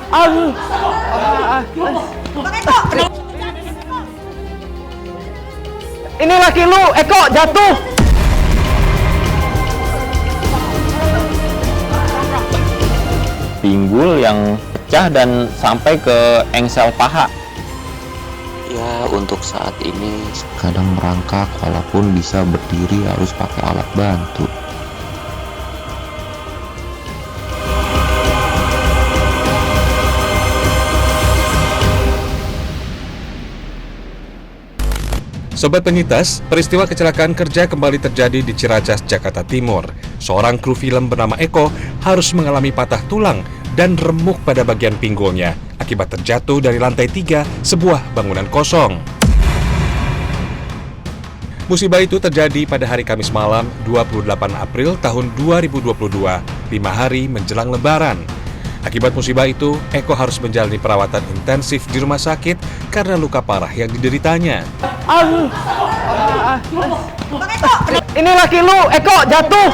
Aduh. Bang Eko, Ini laki lu, Eko, jatuh. Pinggul yang pecah dan sampai ke engsel paha. Ya, untuk saat ini kadang merangkak, walaupun bisa berdiri harus pakai alat bantu. Sobat penyintas, peristiwa kecelakaan kerja kembali terjadi di Ciracas, Jakarta Timur. Seorang kru film bernama Eko harus mengalami patah tulang dan remuk pada bagian pinggulnya akibat terjatuh dari lantai 3 sebuah bangunan kosong. Musibah itu terjadi pada hari Kamis malam 28 April tahun 2022, 5 hari menjelang Lebaran. Akibat musibah itu, Eko harus menjalani perawatan intensif di rumah sakit karena luka parah yang dideritanya. Aduh. Bang Eko, Ini laki lu, Eko, jatuh.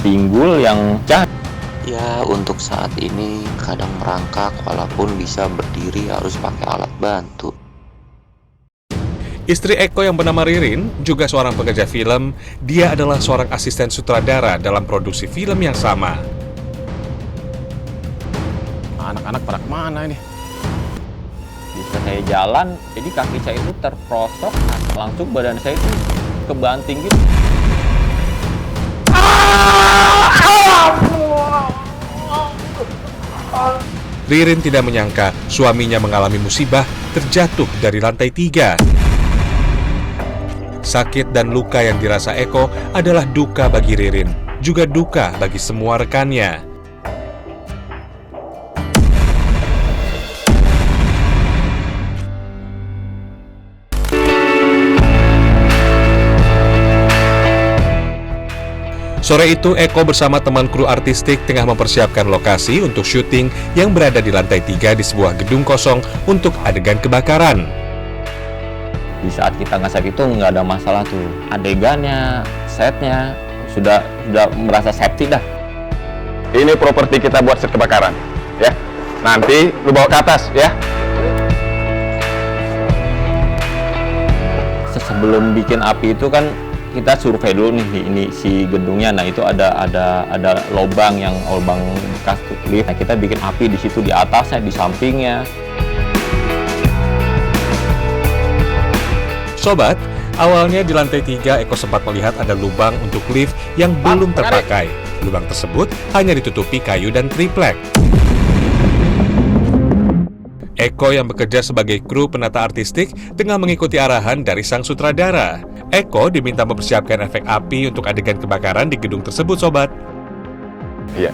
Pinggul yang pecah. Ya, untuk saat ini kadang merangkak, walaupun bisa berdiri harus pakai alat bantu. Istri Eko yang bernama Ririn, juga seorang pekerja film, dia adalah seorang asisten sutradara dalam produksi film yang sama. Anak-anak pada kemana ini? Bisa saya jalan, jadi kaki saya itu terprosok, langsung badan saya itu kebanting gitu. Ririn tidak menyangka suaminya mengalami musibah terjatuh dari lantai 3. Sakit dan luka yang dirasa Eko adalah duka bagi Ririn, juga duka bagi semua rekannya. Sore itu, Eko bersama teman kru artistik tengah mempersiapkan lokasi untuk syuting yang berada di lantai 3 di sebuah gedung kosong untuk adegan kebakaran. Di saat kita nge-set itu nggak ada masalah tuh. Adegannya, setnya, sudah merasa safety dah. Ini properti kita buat set kebakaran, ya. Nanti lu bawa ke atas, ya. Sebelum bikin api itu kan kita survei dulu nih ini si gedungnya. Nah, itu ada lubang bekas lift. Nah, kita bikin api di situ, di atasnya, di sampingnya. Sobat, awalnya di lantai 3 Eko sempat melihat ada lubang untuk lift yang belum terpakai. Lubang tersebut hanya ditutupi kayu dan triplek. Eko yang bekerja sebagai kru penata artistik tengah mengikuti arahan dari sang sutradara. Eko diminta mempersiapkan efek api untuk adegan kebakaran di gedung tersebut, sobat. Iya.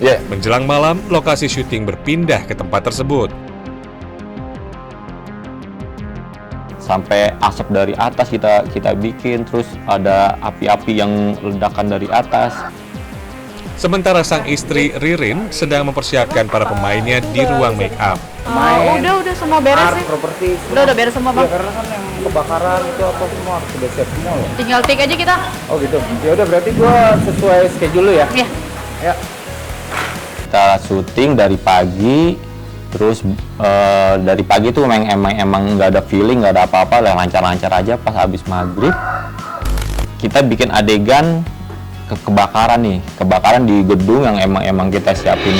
Iya. Menjelang malam, lokasi syuting berpindah ke tempat tersebut. Sampai asap dari atas kita bikin, terus ada api-api yang ledakan dari atas. Sementara sang istri Ririn sedang mempersiapkan para pemainnya di ruang make up. udah semua beres sih. Properti. Udah beres semua Iya, bang. karena kan yang kebakaran itu apa semua harus sudah siap semua loh. Tinggal take aja kita. Oh gitu. Ya udah berarti gua sesuai schedule ya. Iya. Ya. Kita syuting dari pagi, terus dari pagi tuh emang nggak ada feeling, nggak ada apa-apa lah, lancar-lancar aja. Pas habis maghrib kita bikin adegan kebakaran nih, kebakaran di gedung yang emang kita siapin.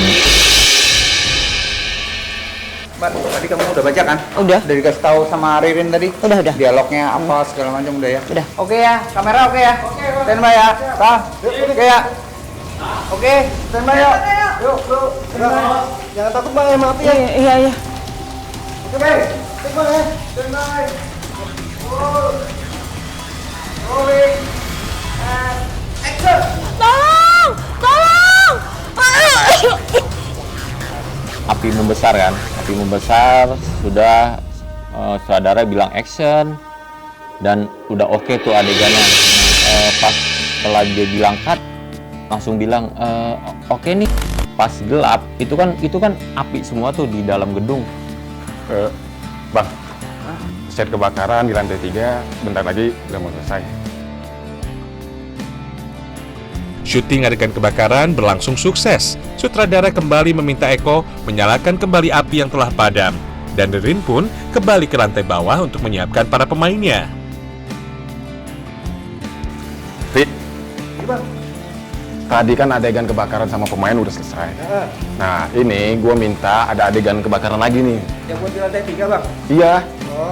Mbak, tadi kamu udah baca kan? Udah. Udah dikasih tahu sama Ririn tadi? Udah. Dialognya apa segala macam udah ya? Udah. Oke ya, kamera oke ya? Standby ya. Sah. Oke ya. Oke, standby yuk. Yuk. Jangan takut Bang, ya maaf ya. Iya. Oke, Bang. Standby ya. Standby. Rolling. And action. Tolong. Api membesar kan, api membesar, sudah sutradara bilang action dan udah oke tuh adegannya. Pas setelah dia bilang cut, langsung bilang oke nih. Pas gelap itu kan api semua tuh di dalam gedung. Bang, set kebakaran di lantai 3 bentar lagi udah mau selesai. Syuting adegan kebakaran berlangsung sukses. Sutradara kembali meminta Eko menyalakan kembali api yang telah padam. Dan Ririn pun kembali ke lantai bawah untuk menyiapkan para pemainnya. Rit, tadi kan adegan kebakaran sama pemain udah selesai. Nah, ini gue minta ada adegan kebakaran lagi nih. Yang buat di lantai 3, Bang? Iya,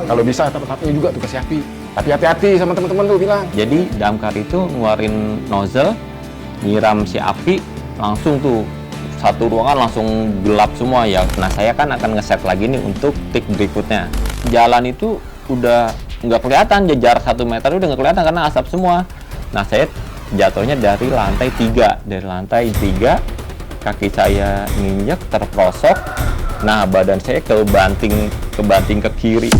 kalau bisa atap-atapnya juga tuh kasih api. Tapi hati-hati sama teman-teman tuh bilang. Jadi damkar itu ngeluarin nozzle, nyiram si api, langsung tuh satu ruangan langsung gelap semua ya. Nah saya kan akan ngeset lagi nih untuk take berikutnya. Jalan itu udah nggak kelihatan, jarak 1 meter udah nggak kelihatan karena asap semua. Nah saya jatuhnya dari lantai 3. Dari lantai 3, kaki saya nginjek, terprosok. Nah badan saya kebanting ke kiri.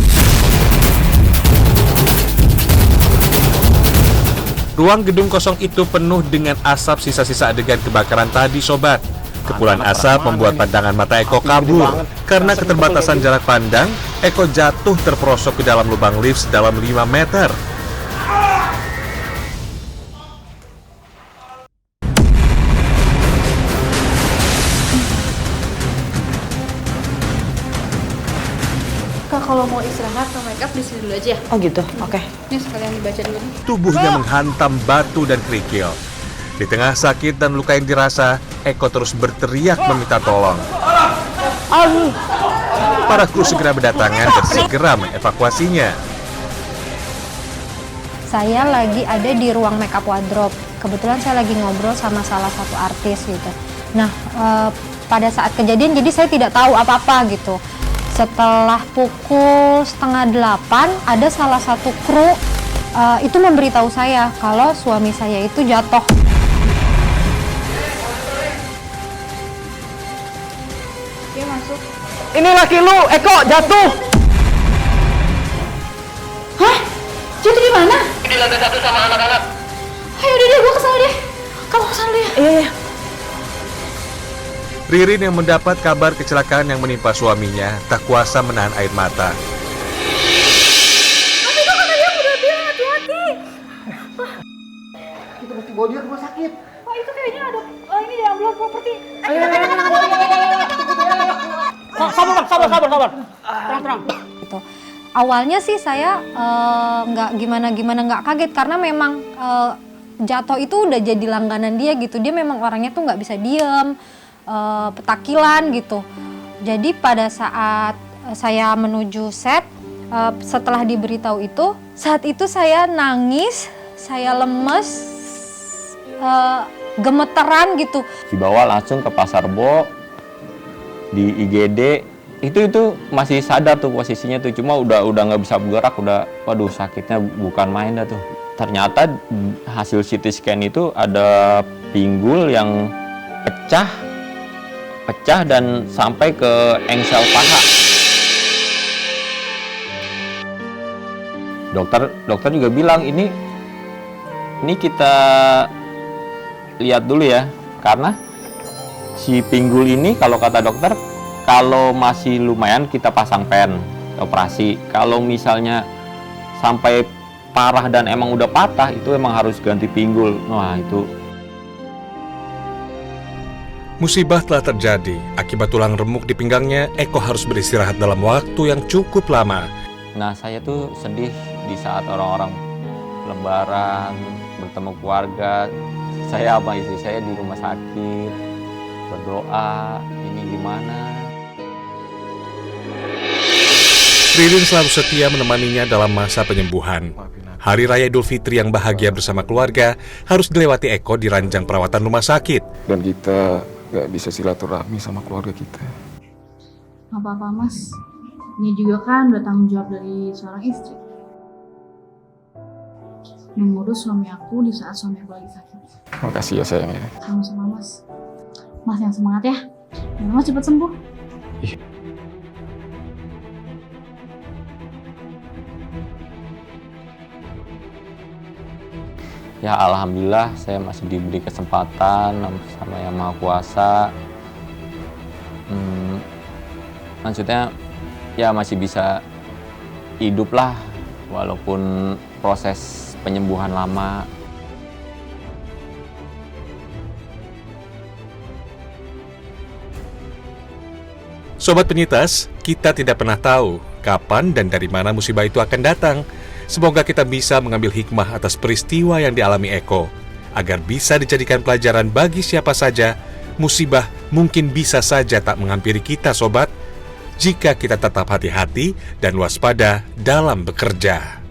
Ruang gedung kosong itu penuh dengan asap sisa-sisa adegan kebakaran tadi, sobat. Kepulan asap membuat pandangan mata Eko kabur. Karena keterbatasan jarak pandang, Eko jatuh terperosok ke dalam lubang lift sedalam 5 meter. Kak, kalau mau istirahat atau make up di sini dulu aja ya? Oh gitu, oke. Ini sekalian dibaca dulu nih. Tubuhnya menghantam batu dan kerikil. Di tengah sakit dan luka yang dirasa, Eko terus berteriak meminta tolong. Para kru segera berdatangan dan segera mengevakuasinya. Saya lagi ada di ruang makeup wardrobe. Kebetulan saya lagi ngobrol sama salah satu artis gitu. Nah, pada saat kejadian jadi saya tidak tahu apa-apa gitu. Setelah pukul 7:30 ada salah satu kru itu memberitahu saya kalau suami saya itu jatuh. Dia masuk. Ini laki lu, Eko, jatuh! Hah? Jatuh di mana? Di lantai 1 sama anak-anak. Ayo deh, gua kesana deh. Kamu kesana deh. Iya. Ririn yang mendapat kabar kecelakaan yang menimpa suaminya tak kuasa menahan air mata. Tapi kok kata dia udah bilang hati-hati. Kita mesti bawa dia ke rumah sakit. Wah, itu kayaknya ada ini di amplop properti. Sabar. Terang. Gitu. Awalnya sih saya nggak nggak kaget karena memang jatuh itu udah jadi langganan dia gitu. Dia memang orangnya tuh nggak bisa diem. Petakilan gitu. Jadi pada saat saya menuju set, setelah diberitahu itu, saat itu saya nangis, saya lemes, gemeteran gitu. Dibawa langsung ke Pasar Bo, di IGD. Itu masih sadar tuh posisinya tuh, cuma udah nggak bisa bergerak, udah waduh sakitnya bukan main dah tuh. Ternyata hasil CT scan itu ada pinggul yang pecah dan sampai ke engsel paha. Dokter juga bilang ini kita lihat dulu ya, karena si pinggul ini kalau kata dokter kalau masih lumayan kita pasang pen operasi. Kalau misalnya sampai parah dan emang udah patah itu emang harus ganti pinggul. Nah itu. Musibah telah terjadi. Akibat tulang remuk di pinggangnya, Eko harus beristirahat dalam waktu yang cukup lama. Nah, saya tuh sedih di saat orang-orang lebaran, bertemu keluarga. Saya sama istri saya di rumah sakit, berdoa, ini gimana. Ririn selalu setia menemaninya dalam masa penyembuhan. Hari Raya Idul Fitri yang bahagia bersama keluarga harus dilewati Eko di ranjang perawatan rumah sakit. Dan kita nggak bisa silaturahmi sama keluarga kita. Gak apa-apa mas, ini juga kan udah tanggung jawab dari seorang istri. Mengurus suami aku di saat suami aku lagi sakit. Makasih ya sayang ya. Sama-sama mas. Mas yang semangat ya, biar mas cepat sembuh. Ya alhamdulillah saya masih diberi kesempatan sama Yang Maha Kuasa. Maksudnya ya masih bisa hidup lah walaupun proses penyembuhan lama. Sobat Penyitas, kita tidak pernah tahu kapan dan dari mana musibah itu akan datang. Semoga kita bisa mengambil hikmah atas peristiwa yang dialami Eko, agar bisa dijadikan pelajaran bagi siapa saja. Musibah mungkin bisa saja tak menghampiri kita, sobat, jika kita tetap hati-hati dan waspada dalam bekerja.